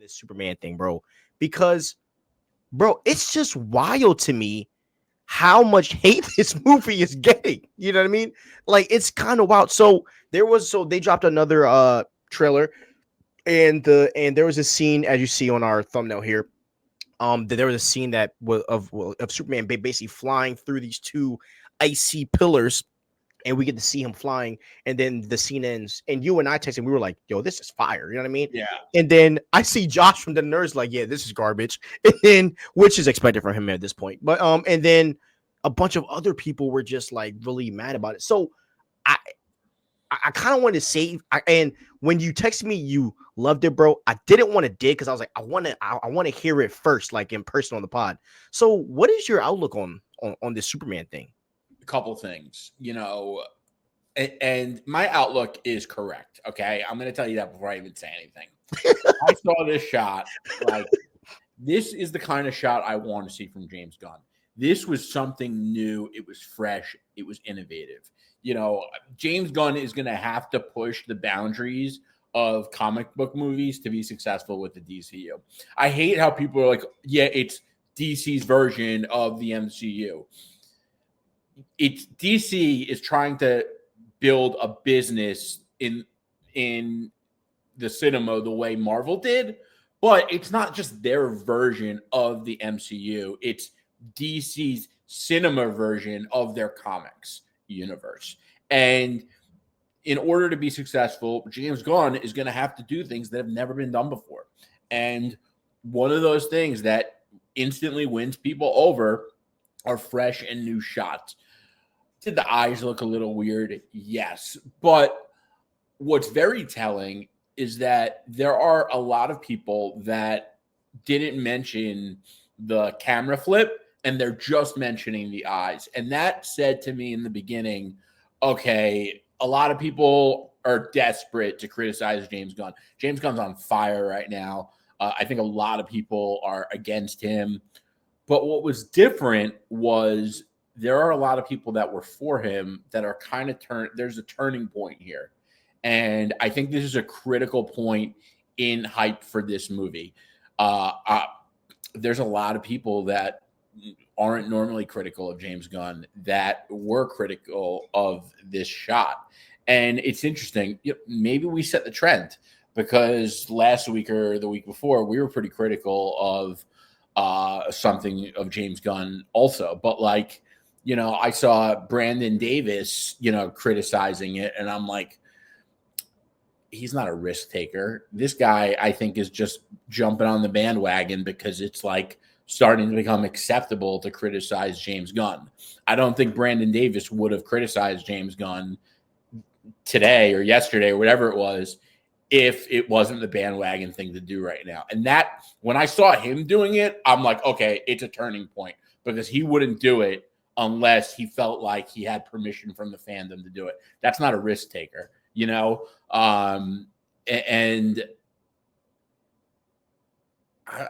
this Superman thing, bro, because, bro, it's just wild to me how much hate this movie is getting. You know what I mean? Like, it's kind of wild. So they dropped another trailer, and there was a scene, as you see on our thumbnail here. There was a scene that was of Superman basically flying through these two icy pillars, and we get to see him flying, and then the scene ends, and you and I texted, we were like, yo, this is fire, you know what I mean? Yeah. And then I see Josh from the Nerds like, yeah, this is garbage, and then, which is expected from him at this point, but and then a bunch of other people were just like really mad about it. So I kind of wanted to save, and when you texted me you loved it, bro, I didn't want to dig because I was like, I want to hear it first, like in person on the pod. So what is your outlook on this Superman thing? A couple things, and my outlook is correct. Okay, I'm going to tell you that before I even say anything. I saw this shot, like, this is the kind of shot I want to see from James Gunn. This was something new. It was fresh. It was innovative. James Gunn is going to have to push the boundaries of comic book movies to be successful with the DCU. I hate how people are like, yeah, it's DC's version of the MCU. It's DC is trying to build a business in the cinema the way Marvel did, but it's not just their version of the MCU. It's DC's cinema version of their comics universe. And in order to be successful, James Gunn is going to have to do things that have never been done before. And one of those things that instantly wins people over are fresh and new shots. Did the eyes look a little weird? Yes. But what's very telling is that there are a lot of people that didn't mention the camera flip, and they're just mentioning the eyes. And that said to me in the beginning, okay, a lot of people are desperate to criticize James Gunn. James Gunn's on fire right now. I think a lot of people are against him. But what was different was there are a lot of people that were for him that are kind of there's a turning point here. And I think this is a critical point in hype for this movie. There's a lot of people that aren't normally critical of James Gunn that were critical of this shot. And it's interesting. Maybe we set the trend, because last week or the week before, we were pretty critical of something of James Gunn also. But I saw Brandon Davis, criticizing it. And I'm like, he's not a risk taker. This guy, I think, is just jumping on the bandwagon because it's like starting to become acceptable to criticize James Gunn. I don't think Brandon Davis would have criticized James Gunn today or yesterday or whatever it was if it wasn't the bandwagon thing to do right now. And that, when I saw him doing it, I'm like, okay, it's a turning point, because he wouldn't do it unless he felt like he had permission from the fandom to do it. That's not a risk taker, and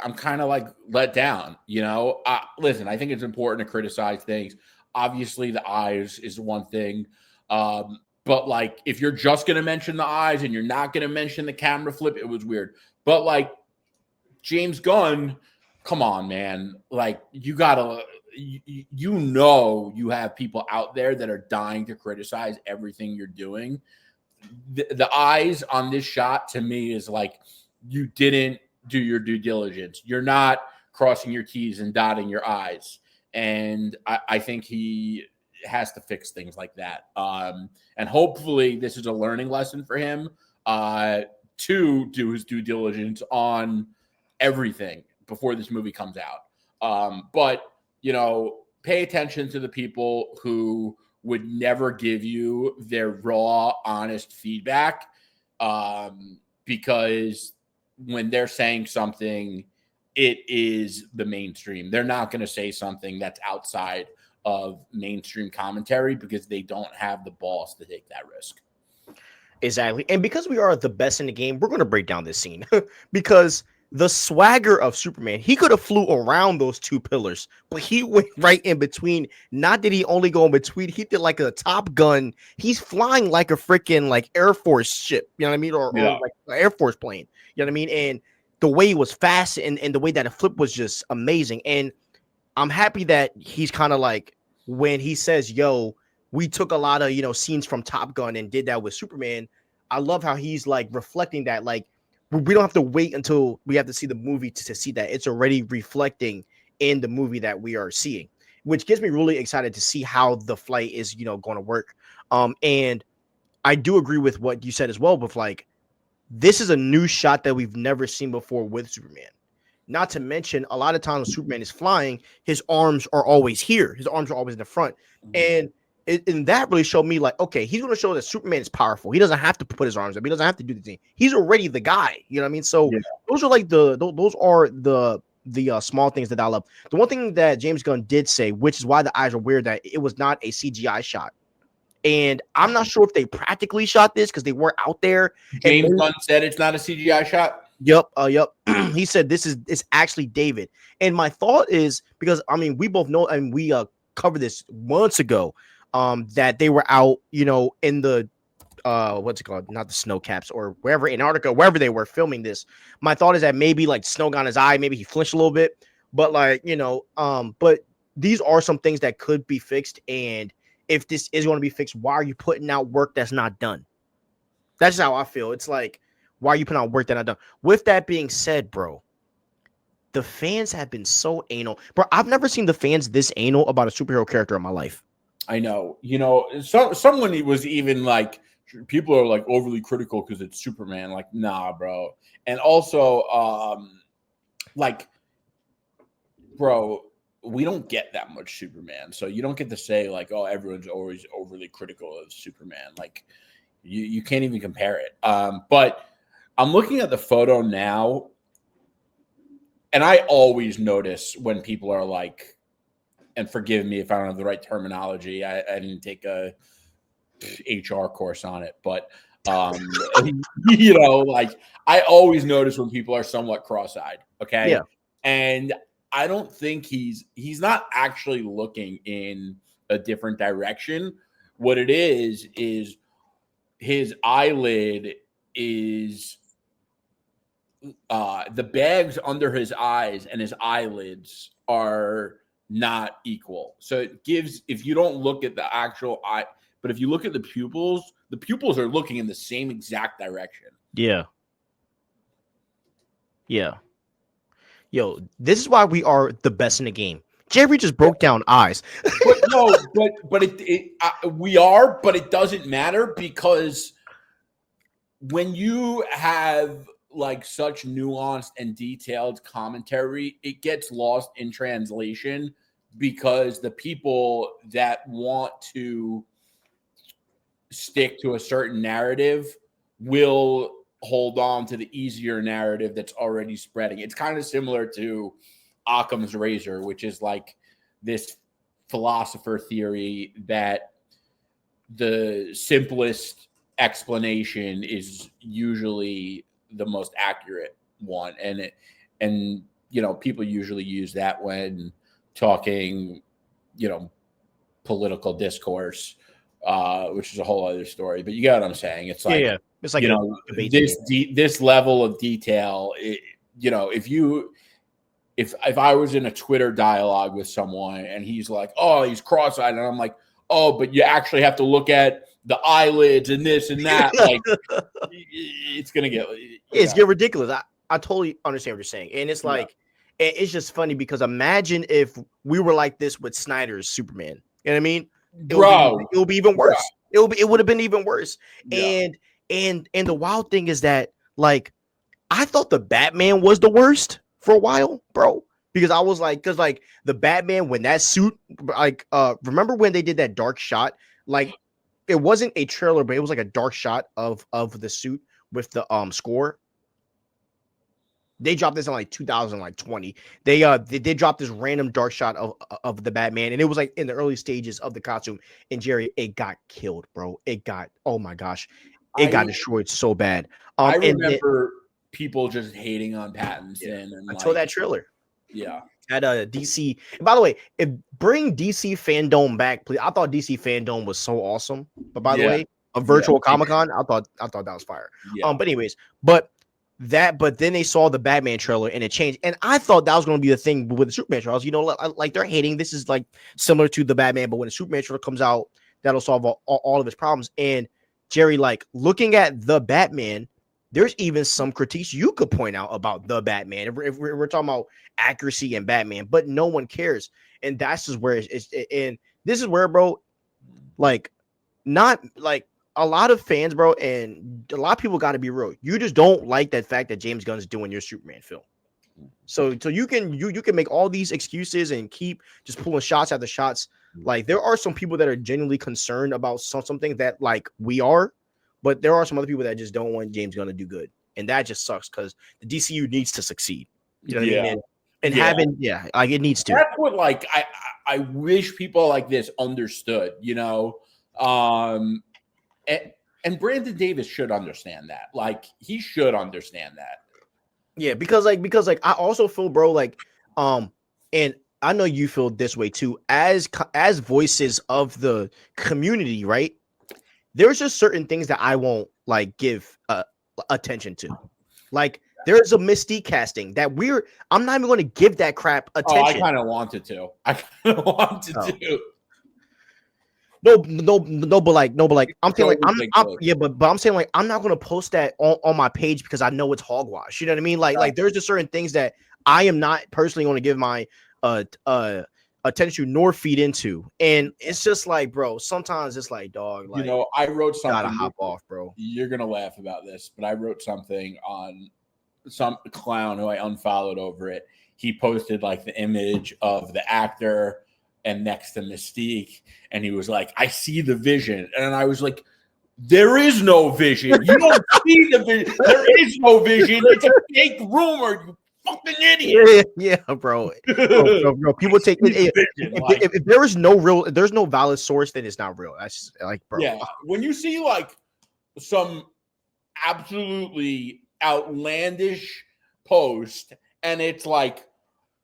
I'm kind of like let down, listen, I think it's important to criticize things. Obviously the eyes is one thing. But if you're just going to mention the eyes and you're not going to mention the camera flip, it was weird. But James Gunn, come on, man. You gotta, you have people out there that are dying to criticize everything you're doing. The eyes on this shot to me is like, you didn't do your due diligence. You're not crossing your T's and dotting your I's. And I think he has to fix things like that. And hopefully this is a learning lesson for him to do his due diligence on everything before this movie comes out. But, pay attention to the people who would never give you their raw, honest feedback, because when they're saying something, it is the mainstream. They're not going to say something that's outside of mainstream commentary because they don't have the balls to take that risk. Exactly. And because we are the best in the game, we're going to break down this scene because the swagger of Superman, he could have flew around those two pillars, but he went right in between. Not that he only go in between, he did like a Top Gun. He's flying like a freaking Air Force ship, you know what I mean? Or like an Air Force plane, you know what I mean? And the way it was fast and the way that the flip was just amazing. And I'm happy that he's kind of like when he says, yo, we took a lot of, scenes from Top Gun and did that with Superman. I love how he's like reflecting that, like, we don't have to wait until we have to see the movie to see that. It's already reflecting in the movie that we are seeing, which gets me really excited to see how the flight is, going to work. And I do agree with what you said as well, with like, this is a new shot that we've never seen before with Superman. Not to mention, a lot of times when Superman is flying, his arms are always here. His arms are always in the front. And that really showed me, like, okay, he's going to show that Superman is powerful. He doesn't have to put his arms up. He doesn't have to do the thing. He's already the guy. You know what I mean? So those are like the small things that I love. The one thing that James Gunn did say, which is why the eyes are weird, that it was not a CGI shot. And I'm not sure if they practically shot this because they weren't out there. James Gunn said it's not a CGI shot. Yep. He said it's actually David. And my thought is, because I mean, we both know, and we covered this months ago, that they were out, in the what's it called? Not the snow caps or wherever, Antarctica, wherever they were filming this. My thought is that maybe like snow got in his eye, maybe he flinched a little bit, but like, but these are some things that could be fixed. And if this is going to be fixed, why are you putting out work that's not done? That's how I feel. It's like, why are you putting out work that not done? With that being said, bro, the fans have been so anal. Bro, I've never seen the fans this anal about a superhero character in my life. I know. Someone was even like, people are like overly critical because it's Superman. Like, nah, bro. And also, like, bro, we don't get that much Superman. So you don't get to say like, oh, everyone's always overly critical of Superman. Like, you can't even compare it. But I'm looking at the photo now, and I always notice when people are like, and forgive me if I don't have the right terminology. I didn't take a HR course on it, but like, I always notice when people are somewhat cross-eyed. Okay. Yeah. And I don't think he's not actually looking in a different direction. What it is his eyelid is the bags under his eyes and his eyelids are not equal. So it gives, if you don't look at the actual eye, but if you look at the pupils are looking in the same exact direction. Yeah. Yeah. Yo, this is why we are the best in the game. Jerry just broke down eyes. We are, but it doesn't matter, because when you have like such nuanced and detailed commentary, it gets lost in translation, because the people that want to stick to a certain narrative will hold on to the easier narrative that's already spreading. It's kind of similar to Occam's razor, which is like this philosopher theory that the simplest explanation is usually the most accurate one. And people usually use that when talking, political discourse, which is a whole other story, but you get what I'm saying. It's like, yeah. It's like this level of detail. If I was in a Twitter dialogue with someone and he's like, oh, he's cross-eyed, and I'm like, oh, but you actually have to look at the eyelids and this and that. Like, it's gonna get get ridiculous. I totally understand what you're saying, and it's like, it's just funny because imagine if we were like this with Snyder's Superman. You know what I mean? It will be even worse. Bro. It would have been even worse. Yeah. And the wild thing is that, like, I thought the Batman was the worst for a while, bro. Because I was like, the Batman, when that suit, like, remember when they did that dark shot? Like, it wasn't a trailer, but it was like a dark shot of the suit with the score. They dropped this in like 2020. They did drop this random dark shot of the Batman, and it was like in the early stages of the costume. And Jerry, it got killed, bro. It got, oh my gosh, it got destroyed so bad. I remember people just hating on Pattinson until that trailer. Yeah. At DC. And by the way, bring DC Fandom back, please. I thought DC Fandom was so awesome. But by the way, a virtual Comic-Con, I thought that was fire. Yeah. But anyways, but but then they saw the Batman trailer and it changed. And I thought that was going to be the thing with the Superman trailers. You know, like they're hating. This is like similar to the Batman, but when the Superman trailer comes out, that'll solve all of its problems. And Jerry, like looking at the Batman, there's even some critiques you could point out about the Batman. If we're talking about accuracy and Batman, but no one cares. And that's just where and this is where, bro, like not like a lot of fans, bro, and a lot of people got to be real. You just don't like that fact that James Gunn's doing your Superman film. So you can make all these excuses and keep just pulling shots after shots. Like there are some people that are genuinely concerned about something that like we are, but there are some other people that just don't want James Gunn to do good, and that just sucks because the DCU needs to succeed. You know what I mean? And having like it needs to. That's what like I wish people like this understood. You know. And Brandon Davis should understand that. Like he should understand that. Yeah, because I also feel, bro, like and I know you feel this way too, as voices of the community, right? There's just certain things that I won't like give attention to. Like there's a Mystique casting that I'm not even going to give that crap attention. Oh, I kind of wanted to. No, but like, I'm saying like, but I'm saying like, I'm not gonna post that on my page because I know it's hogwash. You know what I mean? Like there's just certain things that I am not personally going to give my attention to nor feed into, and it's just like, bro, sometimes it's like, dog, like, you know, I wrote something. Gotta hop off, bro. You're gonna laugh about this, but I wrote something on some clown who I unfollowed over it. He posted like the image of the actor and next to Mystique, and he was like, I see the vision. And I was like, there is no vision. You don't see the vision. There is no vision. It's a fake rumor, you fucking idiot. Yeah, bro. Bro. People take it. If there is there's no valid source, then it's not real. That's just, like, bro. Yeah. When you see like some absolutely outlandish post and it's like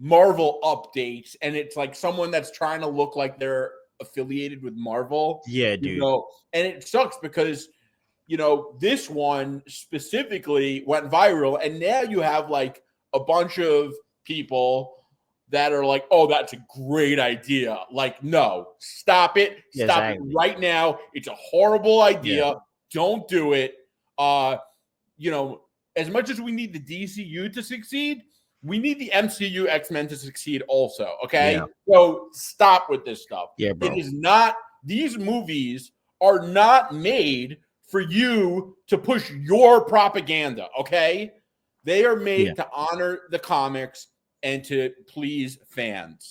Marvel updates, and it's like someone that's trying to look like they're affiliated with Marvel. Yeah, dude. You know? And it sucks because, you know, this one specifically went viral, and now you have like a bunch of people that are like, oh, that's a great idea. Like, no, stop it. Stop it right now. It's a horrible idea. Yeah. Don't do it. You know, as much as we need the DCU to succeed, we need the MCU X-Men to succeed also, okay? Yeah. So stop with this stuff. Yeah, bro. It is not, these movies are not made for you to push your propaganda, okay? They are made to honor the comics and to please fans.